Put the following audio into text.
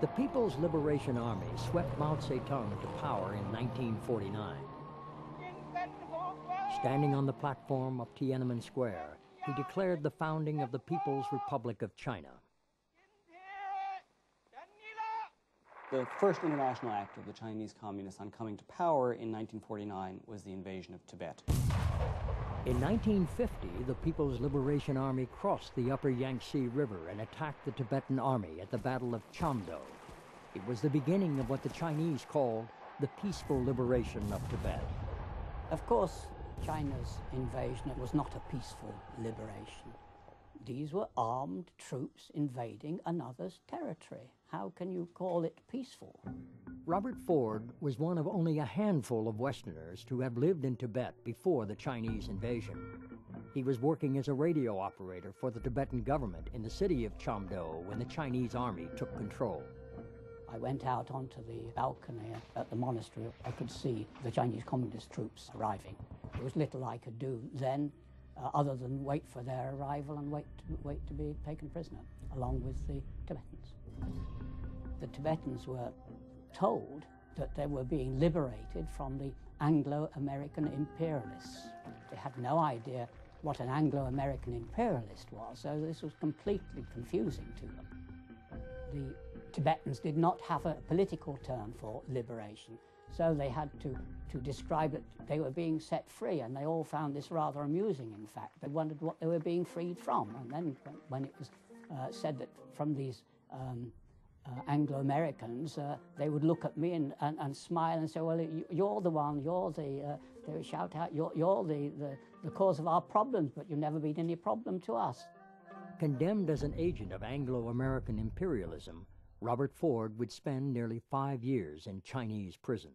The People's Liberation Army swept Mao Zedong to power in 1949. Standing on the platform of Tiananmen Square, he declared the founding of the People's Republic of China. The first international act of the Chinese Communists on coming to power in 1949 was the invasion of Tibet. In 1950, the People's Liberation Army crossed the upper Yangtze River and attacked the Tibetan army at the Battle of Chamdo. It was the beginning of what the Chinese called the peaceful liberation of Tibet. Of course, China's invasion was not a peaceful liberation. These were armed troops invading another's territory. How can you call it peaceful? Robert Ford was one of only a handful of Westerners to have lived in Tibet before the Chinese invasion. He was working as a radio operator for the Tibetan government in the city of Chamdo when the Chinese army took control. I went out onto the balcony at the monastery. I could see the Chinese communist troops arriving. There was little I could do then other than wait for their arrival and wait to be taken prisoner, along with the Tibetans. The Tibetans were told that they were being liberated from the Anglo-American imperialists. They had no idea what an Anglo-American imperialist was, so this was completely confusing to them. The Tibetans did not have a political term for liberation, so they had to describe it. They were being set free, and they all found this rather amusing, in fact. They wondered what they were being freed from, and then when it was said that from these Anglo-Americans, they would look at me and smile and say, well, you're the one, they would shout out, you're the cause of our problems, but you've never been any problem to us. Condemned as an agent of Anglo-American imperialism, Robert Ford would spend nearly 5 years in Chinese prison.